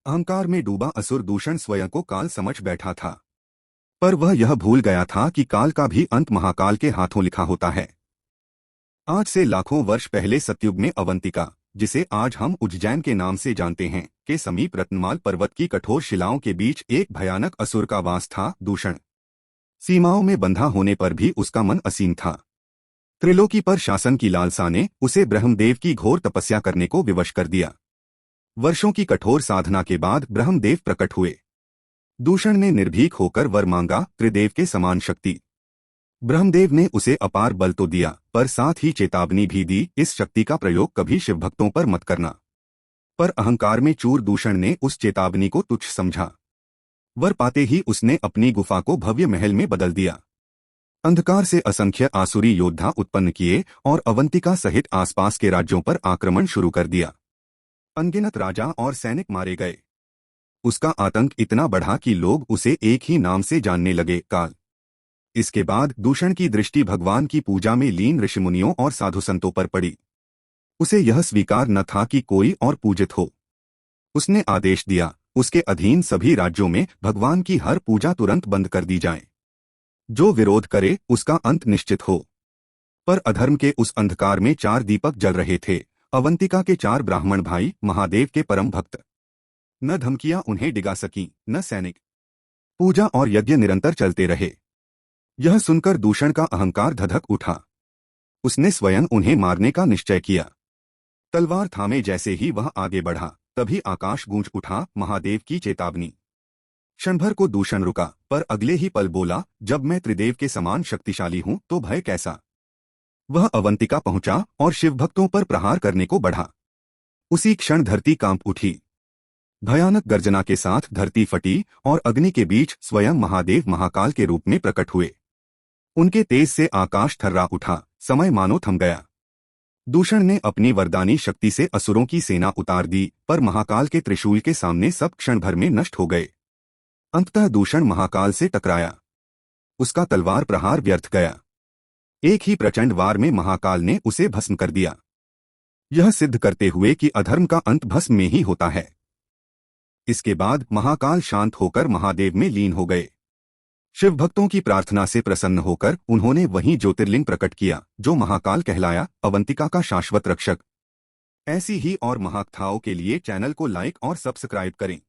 अहंकार में डूबा असुर दूषण स्वयं को काल समझ बैठा था। पर वह यह भूल गया था कि काल का भी अंत महाकाल के हाथों लिखा होता है। आज से लाखों वर्ष पहले सतयुग में अवंतिका, जिसे आज हम उज्जैन के नाम से जानते हैं, के समीप रत्नमाल पर्वत की कठोर शिलाओं के बीच एक भयानक असुर का वास था, दूषण। सीमाओं में बंधा होने पर भी उसका मन असीम था। त्रिलोकी पर शासन की लालसा ने उसे ब्रह्मदेव की घोर तपस्या करने को विवश कर दिया। वर्षों की कठोर साधना के बाद ब्रह्मदेव प्रकट हुए। दूषण ने निर्भीक होकर वर मांगा, त्रिदेव के समान शक्ति। ब्रह्मदेव ने उसे अपार बल तो दिया, पर साथ ही चेतावनी भी दी, इस शक्ति का प्रयोग कभी शिवभक्तों पर मत करना। पर अहंकार में चूर दूषण ने उस चेतावनी को तुच्छ समझा। वर पाते ही उसने अपनी गुफा को भव्य महल में बदल दिया। अंधकार से असंख्य आसुरी योद्धा उत्पन्न किए और अवंतिका सहित आसपास के राज्यों पर आक्रमण शुरू कर दिया। अनगिनत राजा और सैनिक मारे गए। उसका आतंक इतना बढ़ा कि लोग उसे एक ही नाम से जानने लगे, काल। इसके बाद दूषण की दृष्टि भगवान की पूजा में लीन ऋषिमुनियों और साधु संतों पर पड़ी। उसे यह स्वीकार न था कि कोई और पूजित हो। उसने आदेश दिया, उसके अधीन सभी राज्यों में भगवान की हर पूजा तुरंत बंद कर दी जाए। जो विरोध करे उसका अंत निश्चित हो। पर अधर्म के उस अंधकार में 4 दीपक जल रहे थे। अवंतिका के 4 ब्राह्मण भाई, महादेव के परम भक्त। न धमकियां उन्हें डिगा सकीं, न सैनिक। पूजा और यज्ञ निरंतर चलते रहे। यह सुनकर दूषण का अहंकार धधक उठा। उसने स्वयं उन्हें मारने का निश्चय किया। तलवार थामे जैसे ही वह आगे बढ़ा, तभी आकाश गूंज उठा, महादेव की चेतावनी। क्षण भर को दूषण रुका, पर अगले ही पल बोला, जब मैं त्रिदेव के समान शक्तिशाली हूं तो भय कैसा। वह अवंतिका पहुंचा और शिवभक्तों पर प्रहार करने को बढ़ा। उसी क्षण धरती कांप उठी। भयानक गर्जना के साथ धरती फटी और अग्नि के बीच स्वयं महादेव महाकाल के रूप में प्रकट हुए। उनके तेज से आकाश थर्रा उठा, समय मानो थम गया। दूषण ने अपनी वरदानी शक्ति से असुरों की सेना उतार दी, पर महाकाल के त्रिशूल के सामने सब क्षण भर में नष्ट हो गए। अंततः दूषण महाकाल से टकराया। उसका तलवार प्रहार व्यर्थ गया। एक ही प्रचंड वार में महाकाल ने उसे भस्म कर दिया, यह सिद्ध करते हुए कि अधर्म का अंत भस्म में ही होता है। इसके बाद महाकाल शांत होकर महादेव में लीन हो गए। शिव भक्तों की प्रार्थना से प्रसन्न होकर उन्होंने वहीं ज्योतिर्लिंग प्रकट किया, जो महाकाल कहलाया, अवंतिका का शाश्वत रक्षक। ऐसी ही और महाकथाओं के लिए चैनल को लाइक और सब्सक्राइब करें।